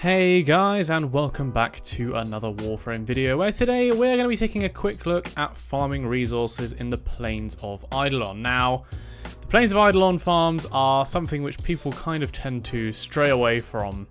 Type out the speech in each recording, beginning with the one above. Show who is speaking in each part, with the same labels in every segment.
Speaker 1: Hey guys, and welcome back to another Warframe video, where today we're going to be taking a quick look at farming resources in the Plains of Eidolon. Now, the Plains of Eidolon farms are something which people kind of tend to stray away from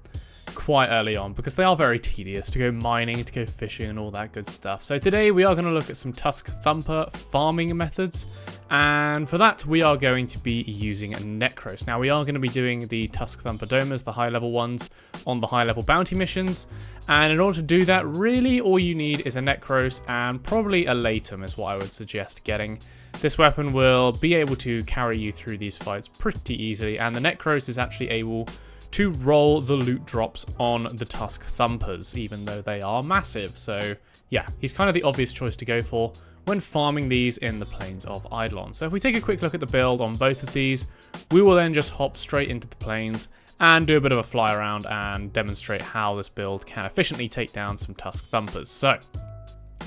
Speaker 1: quite early on, because they are very tedious to go mining, to go fishing and all that good stuff. So today we are going to look at some Tusk Thumper farming methods, and for that we are going to be using Nekros. Now we are going to be doing the Tusk Thumper Domas, the high level ones, on the high level bounty missions, and in order to do that, really all you need is a Nekros and probably a Laetum is what I would suggest getting. This weapon will be able to carry you through these fights pretty easily, and the Nekros is actually able to roll the loot drops on the Tusk Thumpers, even though they are massive. So yeah, he's kind of the obvious choice to go for when farming these in the Plains of Eidolon. So if we take a quick look at the build on both of these, we will then just hop straight into the Plains and do a bit of a fly around and demonstrate how this build can efficiently take down some Tusk Thumpers. So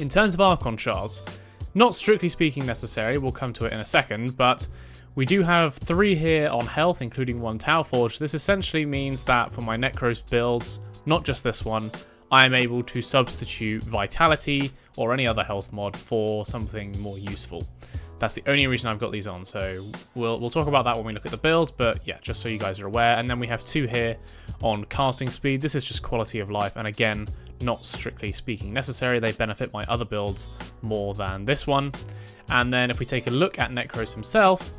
Speaker 1: in terms of Archon shards, not strictly speaking necessary, we'll come to it in a second, but we do have 3 here on health, including 1 Tower Forge. This essentially means that for my Nekros builds, not just this one, I am able to substitute Vitality or any other health mod for something more useful. That's the only reason I've got these on, so we'll talk about that when we look at the build, but yeah, just so you guys are aware. And then we have 2 here on casting speed. This is just quality of life, and again, not strictly speaking necessary. They benefit my other builds more than this one. And then if we take a look at Nekros himself,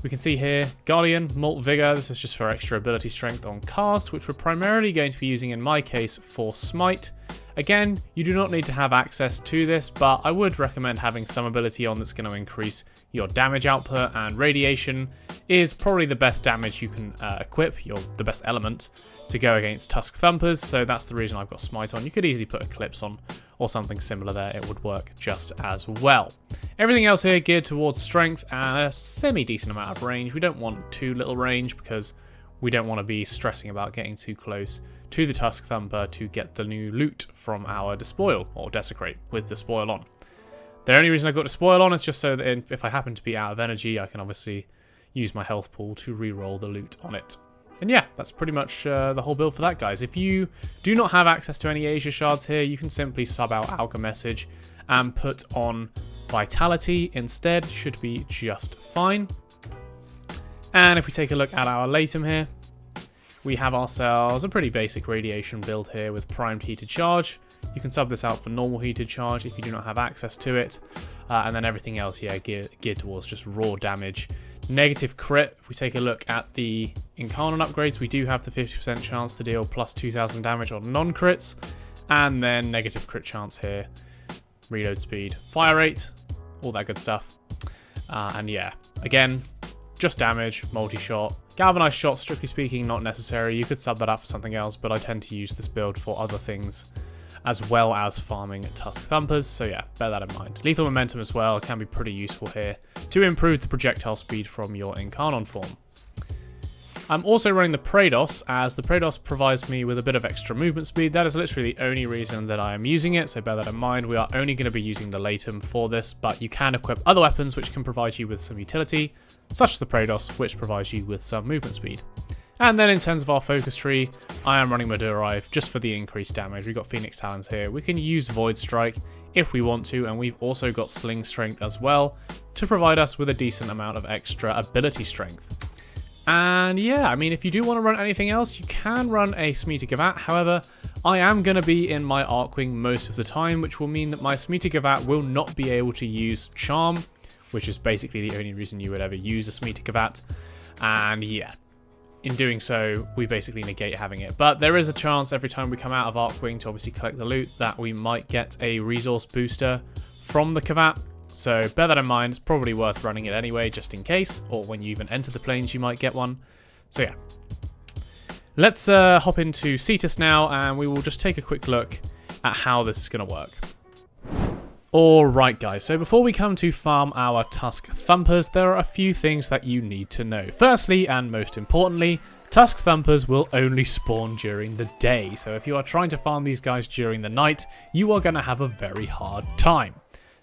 Speaker 1: we can see here, Guardian, Molt Vigor, this is just for extra ability strength on cast, which we're primarily going to be using in my case for Smite. Again, you do not need to have access to this, but I would recommend having some ability on that's going to increase your damage output, and Radiation is probably the best damage you can equip, the best element to go against Tusk Thumpers, so that's the reason I've got Smite on. You could easily put Eclipse on or something similar there, it would work just as well. Everything else here geared towards strength and a semi-decent amount of range. We don't want too little range because we don't want to be stressing about getting too close to the Tusk Thumper to get the new loot from our Despoil, or Desecrate with Despoil on. The only reason I've got Despoil on is just so that if I happen to be out of energy, I can obviously use my health pool to re-roll the loot on it. And yeah, that's pretty much the whole build for that, guys. If you do not have access to any Asia shards here, you can simply sub out Alga Message and put on Vitality instead, should be just fine. And if we take a look at our Laetum here, we have ourselves a pretty basic radiation build here with primed heated charge. You can sub this out for normal heated charge if you do not have access to it. And then everything else, yeah, geared towards just raw damage. Negative crit, if we take a look at the Incarnon upgrades, we do have the 50% chance to deal plus 2000 damage on non-crits. And then negative crit chance here, reload speed, fire rate, all that good stuff. And yeah, again, just damage, multi-shot. Galvanized shot, strictly speaking, not necessary. You could sub that out for something else, but I tend to use this build for other things as well as farming Tusk Thumpers, so yeah, bear that in mind. Lethal Momentum as well can be pretty useful here to improve the projectile speed from your Incarnon form. I'm also running the Praedos, as the Praedos provides me with a bit of extra movement speed. That is literally the only reason that I am using it, so bear that in mind. We are only going to be using the Laetum for this, but you can equip other weapons which can provide you with some utility, such as the Praedos, which provides you with some movement speed. And then in terms of our focus tree, I am running Madurive just for the increased damage. We've got Phoenix Talons here. We can use Void Strike if we want to, and we've also got Sling Strength as well to provide us with a decent amount of extra ability strength. And yeah, I mean, if you do want to run anything else, you can run a Smeeta Gavat. However, I am going to be in my Archwing most of the time, which will mean that my Smeeta Gavat will not be able to use Charm, which is basically the only reason you would ever use a Smeeta Gavat. And yeah, in doing so, we basically negate having it. But there is a chance every time we come out of Archwing to obviously collect the loot that we might get a resource booster from the Kavat. So bear that in mind, it's probably worth running it anyway, just in case, or when you even enter the Plains you might get one. So yeah, let's hop into Cetus now, and we will just take a quick look at how this is going to work. Alright guys, so before we come to farm our Tusk Thumpers, there are a few things that you need to know. Firstly, and most importantly, Tusk Thumpers will only spawn during the day, so if you are trying to farm these guys during the night, you are going to have a very hard time.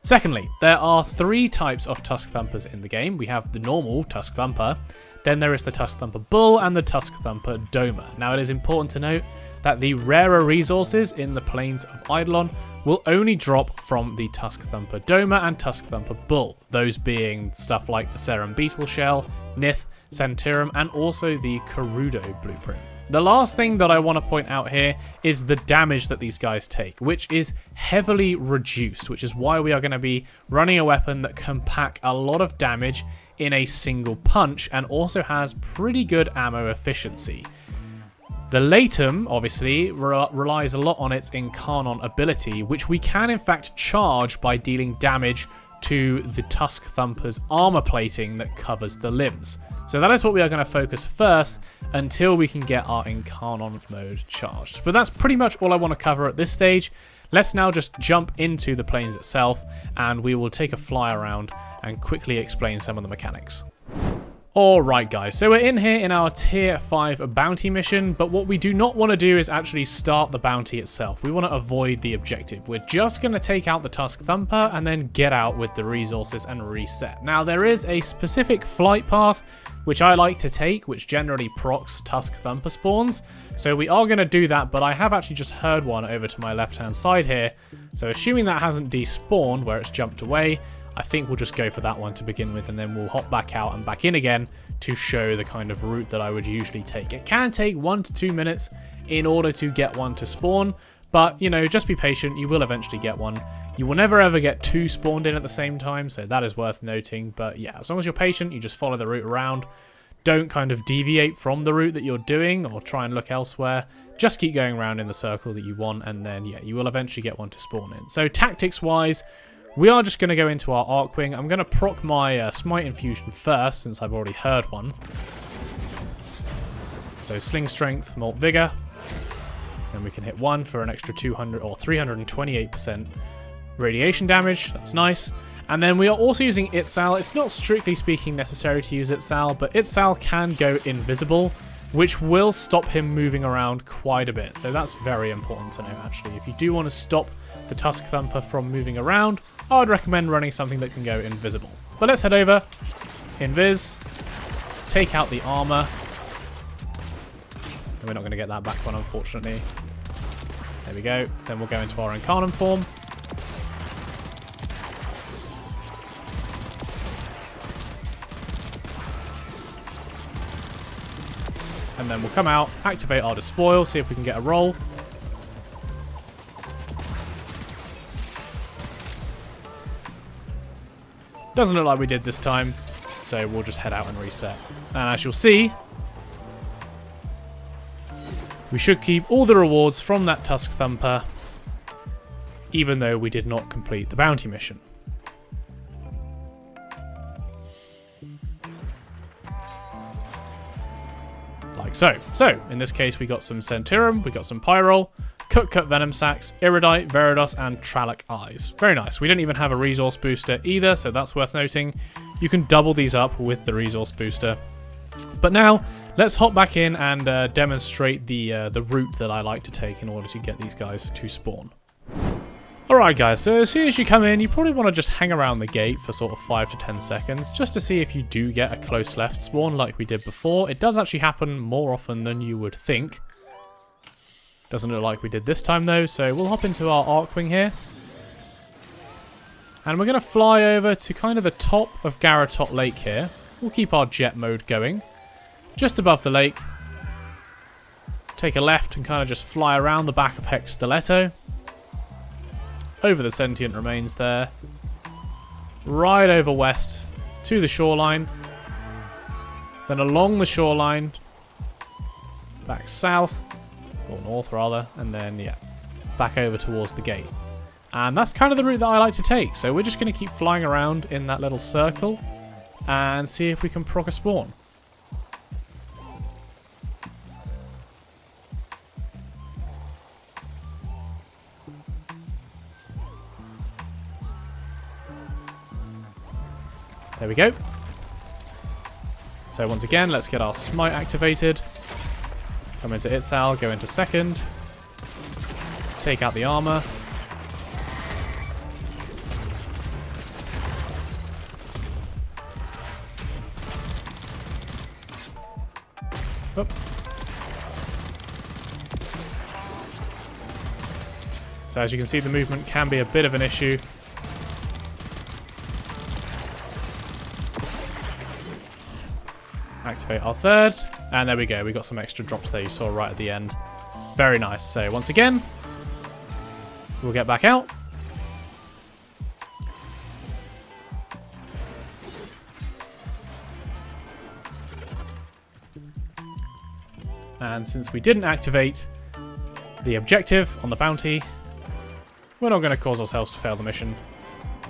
Speaker 1: Secondly, there are 3 types of Tusk Thumpers in the game. We have the normal Tusk Thumper, then there is the Tusk Thumper Bull and the Tusk Thumper Doma. Now it is important to note that the rarer resources in the Plains of Eidolon will only drop from the Tusk Thumper Doma and Tusk Thumper Bull, those being stuff like the Serum Beetle Shell, Nith, Centaurum, and also the Karudo blueprint. The last thing that I want to point out here is the damage that these guys take, which is heavily reduced, which is why we are going to be running a weapon that can pack a lot of damage in a single punch and also has pretty good ammo efficiency. The Laetum, obviously, relies a lot on its Incarnon ability, which we can in fact charge by dealing damage to the Tusk Thumper's armor plating that covers the limbs. So that is what we are going to focus first until we can get our Incarnon mode charged. But that's pretty much all I want to cover at this stage. Let's now just jump into the Plains itself and we will take a fly around and quickly explain some of the mechanics. Alright guys, so we're in here in our tier 5 bounty mission, but what we do not want to do is actually start the bounty itself. We want to avoid the objective. We're just going to take out the Tusk Thumper and then get out with the resources and reset. Now there is a specific flight path which I like to take, which generally procs Tusk Thumper spawns. So we are going to do that, but I have actually just heard one over to my left hand side here. So assuming that hasn't despawned where it's jumped away, I think we'll just go for that one to begin with, and then we'll hop back out and back in again to show the kind of route that I would usually take. It can take 1 to 2 minutes in order to get one to spawn, but, you know, just be patient. You will eventually get one. You will never ever get 2 spawned in at the same time, so that is worth noting. But yeah, as long as you're patient, you just follow the route around. Don't kind of deviate from the route that you're doing or try and look elsewhere. Just keep going around in the circle that you want, and then, yeah, you will eventually get one to spawn in. So tactics-wise, we are just going to go into our Arcwing. I'm going to proc my Smite Infusion first, since I've already heard one. So Sling Strength, Molt Vigor. Then we can hit 1 for an extra 200 or 328% radiation damage. That's nice. And then we are also using Itzal. It's not strictly speaking necessary to use Itzal, but Itzal can go invisible, which will stop him moving around quite a bit. So that's very important to know, actually. If you do want to stop the Tusk Thumper from moving around, I would recommend running something that can go invisible. But let's head over, invis, take out the armor. And we're not going to get that back one, unfortunately. There we go. Then we'll go into our Incarnon form. And then we'll come out, activate our Despoil, see if we can get a roll. Doesn't look like we did this time, so we'll just head out and reset. And as you'll see, we should keep all the rewards from that Tusk Thumper, even though we did not complete the bounty mission. Like so. So, in this case, we got some Centaurum, we got some Pyrol, Cut Venom Sacs, Iridite, Veridos, and Trallic Eyes. Very nice. We didn't even have a resource booster either, so that's worth noting. You can double these up with the resource booster. But now, let's hop back in and demonstrate the route that I like to take in order to get these guys to spawn. Alright guys, so as soon as you come in, you probably want to just hang around the gate for sort of 5 to 10 seconds, just to see if you do get a close left spawn like we did before. It does actually happen more often than you would think. Doesn't look like we did this time though, so we'll hop into our Arcwing here. And we're going to fly over to kind of the top of Garatot Lake here. We'll keep our jet mode going. Just above the lake. Take a left and kind of just fly around the back of Hex Stiletto. Over the sentient remains there. Right over west to the shoreline. Then along the shoreline. Back south. Or north rather, and then yeah, back over towards the gate. And that's kind of the route that I like to take, so we're just going to keep flying around in that little circle and see if we can proc a spawn. There we go. So once again, let's get our Smite activated. Come into Itzal, go into second. Take out the armor. So as you can see, the movement can be a bit of an issue. Activate our third, and there we go. We got some extra drops there you saw right at the end. Very nice. So once again, we'll get back out. And since we didn't activate the objective on the bounty, we're not going to cause ourselves to fail the mission.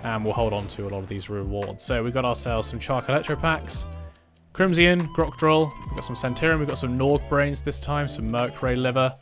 Speaker 1: And we'll hold on to a lot of these rewards. So we got ourselves some Chark Electro packs, Crimson, Grok Drill, we've got some Centurion, we've got some Norg Brains this time, some Mercury Liver,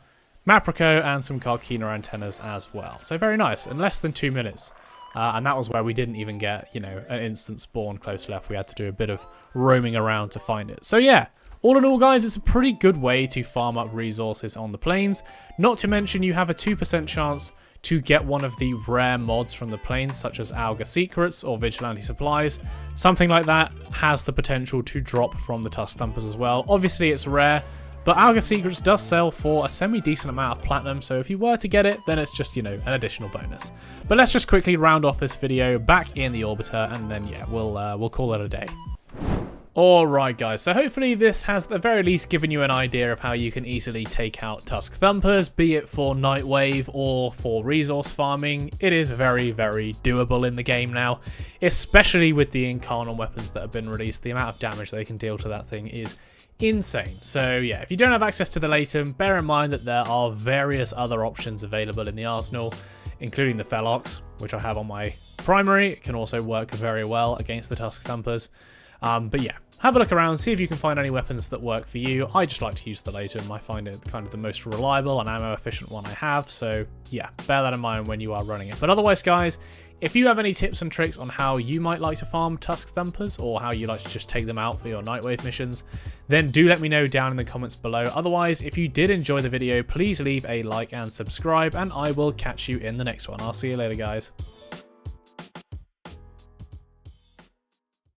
Speaker 1: Maprico, and some Carkina antennas as well. So very nice, in less than 2 minutes. And that was where we didn't even get, you know, an instant spawn close left. We had to do a bit of roaming around to find it. So yeah, all in all, guys, it's a pretty good way to farm up resources on the plains. Not to mention you have a 2% chance to get one of the rare mods from the plains, such as Alga Secrets or Vigilante Supplies. Something like that has the potential to drop from the Tusk Thumpers as well. Obviously, it's rare, but Alga Secrets does sell for a semi-decent amount of platinum, so if you were to get it, then it's just, you know, an additional bonus. But let's just quickly round off this video back in the Orbiter, and then, yeah, we'll call it a day. Alright guys, so hopefully this has at the very least given you an idea of how you can easily take out Tusk Thumpers, be it for Nightwave or for resource farming. It is very, very doable in the game now, especially with the Incarnate weapons that have been released. The amount of damage they can deal to that thing is insane. So yeah, if you don't have access to the Laetum, bear in mind that there are various other options available in the arsenal, including the Felox, which I have on my primary. It can also work very well against the Tusk Thumpers. But yeah, have a look around, see if you can find any weapons that work for you. I just like to use the Laetum. I find it kind of the most reliable and ammo efficient one I have. So yeah, bear that in mind when you are running it. But otherwise, guys, if you have any tips and tricks on how you might like to farm Tusk Thumpers or how you like to just take them out for your Nightwave missions, then do let me know down in the comments below. Otherwise, if you did enjoy the video, please leave a like and subscribe, and I will catch you in the next one. I'll see you later, guys.